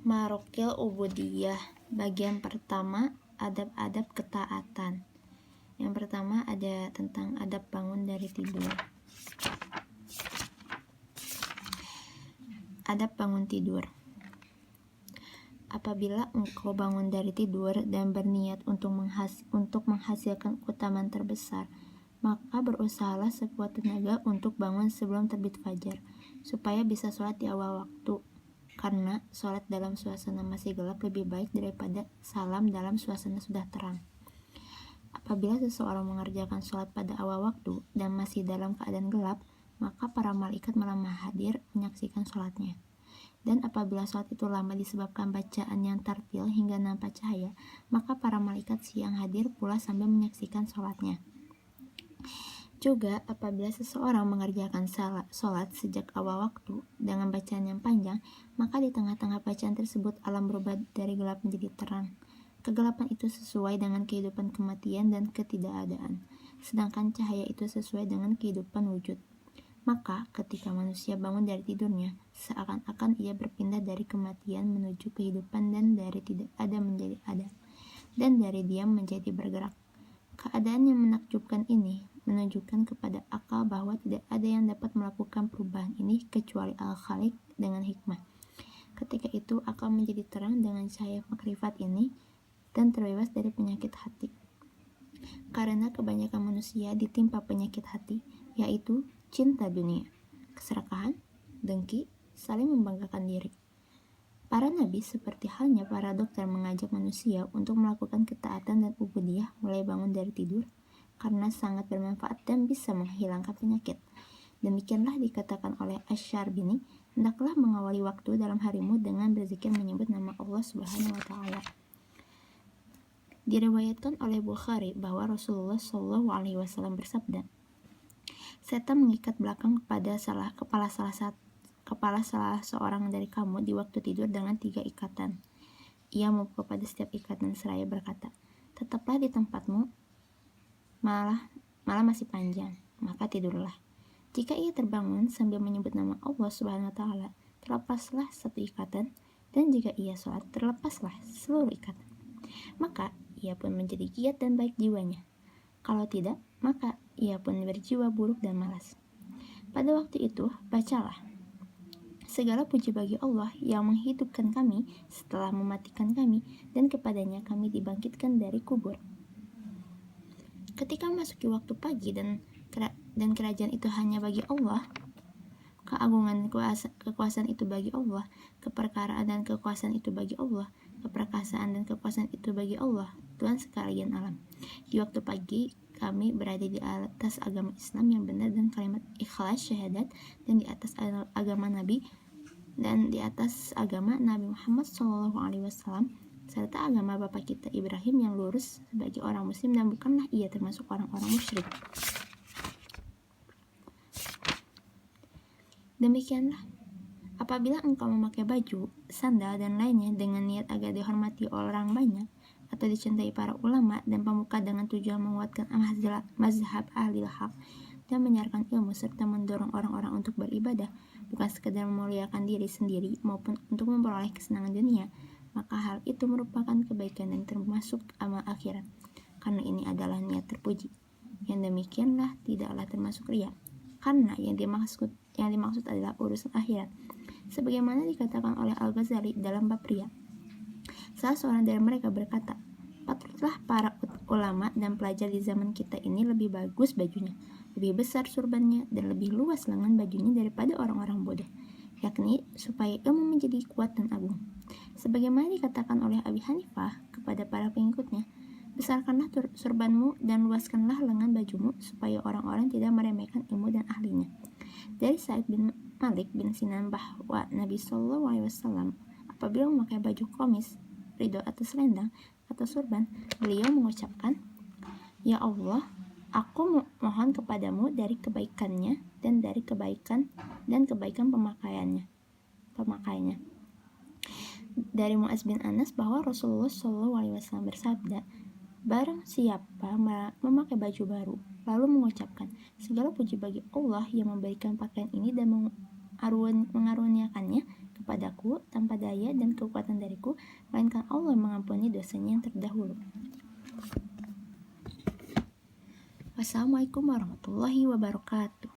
Marokil Ubudiyah. Bagian pertama, adab-adab ketaatan. Yang pertama ada tentang adab bangun dari tidur. Adab bangun tidur. Apabila engkau bangun dari tidur dan berniat untuk menghasilkan keutamaan terbesar, maka berusahalah sekuat tenaga untuk bangun sebelum terbit fajar, supaya bisa sholat di awal waktu. Karena sholat dalam suasana masih gelap lebih baik daripada salam dalam suasana sudah terang. Apabila seseorang mengerjakan sholat pada awal waktu dan masih dalam keadaan gelap, maka para malaikat malah hadir menyaksikan sholatnya. Dan apabila sholat itu lama disebabkan bacaan yang tartil hingga nampak cahaya, maka para malaikat siang hadir pula sambil menyaksikan sholatnya. Juga apabila seseorang mengerjakan sholat sejak awal waktu dengan bacaan yang panjang, maka di tengah-tengah bacaan tersebut alam berubah dari gelap menjadi terang. Kegelapan itu sesuai dengan kehidupan kematian dan ketidakadaan, sedangkan cahaya itu sesuai dengan kehidupan wujud. Maka ketika manusia bangun dari tidurnya, seakan-akan ia berpindah dari kematian menuju kehidupan dan dari tidak ada menjadi ada, dan dari diam menjadi bergerak. Keadaan yang menakjubkan ini menunjukkan kepada akal bahwa tidak ada yang dapat melakukan perubahan ini kecuali Al-Khaliq dengan hikmah. Ketika itu akal menjadi terang dengan cahaya makrifat ini dan terbebas dari penyakit hati. Karena kebanyakan manusia ditimpa penyakit hati, yaitu cinta dunia, keserakahan, dengki, saling membanggakan diri. Para nabi seperti halnya para dokter mengajak manusia untuk melakukan ketaatan dan ubudiyah mulai bangun dari tidur, karena sangat bermanfaat dan bisa menghilangkan penyakit. Demikianlah dikatakan oleh Asy-Syarbini, hendaklah mengawali waktu dalam harimu dengan berzikir menyebut nama Allah Subhanahu wa Ta'ala. Diriwayatkan oleh Bukhari bahwa Rasulullah SAW bersabda, setan mengikat belakang kepada kepala salah seorang dari kamu di waktu tidur dengan 3 ikatan. Ia memukul pada setiap ikatan seraya berkata, tetaplah di tempatmu, malah masih panjang, maka tidurlah. Jika ia terbangun sambil menyebut nama Allah Subhanahu wa Ta'ala, terlepaslah 1 ikatan, dan jika ia sholat, terlepaslah seluruh ikatan. Maka ia pun menjadi giat dan baik jiwanya. Kalau tidak, maka ia pun berjiwa buruk dan malas. Pada waktu itu, bacalah, segala puji bagi Allah yang menghidupkan kami setelah mematikan kami, dan kepadanya kami dibangkitkan dari kubur. Ketika memasuki waktu pagi dan kerajaan itu hanya bagi Allah, keagungan kekuasaan itu bagi Allah, keperkaraan dan kekuasaan itu bagi Allah, keperkasaan dan kekuasaan itu bagi Allah, Tuhan sekalian alam. Di waktu pagi kami berada di atas agama Islam yang benar dan kalimat ikhlas syahadat, dan di atas agama Nabi dan di atas agama Nabi Muhammad SAW, serta agama bapak kita Ibrahim yang lurus sebagai orang muslim dan bukanlah ia termasuk orang-orang musyrik. Demikianlah, apabila engkau memakai baju, sandal, dan lainnya dengan niat agar dihormati orang banyak atau dicintai para ulama dan pemuka dengan tujuan menguatkan mazhab ahli haq dan menyiarkan ilmu serta mendorong orang-orang untuk beribadah, bukan sekedar memuliakan diri sendiri maupun untuk memperoleh kesenangan dunia, maka hal itu merupakan kebaikan dan termasuk amal akhirat, karena ini adalah niat terpuji. Yang demikianlah tidaklah termasuk riya, karena yang dimaksud adalah urusan akhirat, sebagaimana dikatakan oleh Al-Ghazali dalam bab riya. Salah seorang dari mereka berkata, patutlah para ulama dan pelajar di zaman kita ini lebih bagus bajunya, lebih besar surbannya, dan lebih luas lengan bajunya daripada orang-orang bodoh, yakni supaya ilmu menjadi kuat dan agung. Sebagaimana dikatakan oleh Abi Hanifah kepada para pengikutnya, besarkanlah surbanmu dan luaskanlah lengan bajumu supaya orang-orang tidak meremehkan ilmu dan ahlinya. Dari Sa'id bin Malik bin Sinan bahwa Nabi SAW apabila memakai baju komis, ridho atau selendang atau surban, beliau mengucapkan, ya Allah, aku mohon kepadamu dari kebaikannya dan dari kebaikan pemakaiannya. Dari Mu'adz bin Anas bahwa Rasulullah SAW bersabda, barang siapa memakai baju baru lalu mengucapkan, segala puji bagi Allah yang memberikan pakaian ini dan mengaruniakannya kepada kepadaku tanpa daya dan kekuatan dariku, melainkan Allah mengampuni dosanya yang terdahulu. Wassalamualaikum warahmatullahi wabarakatuh.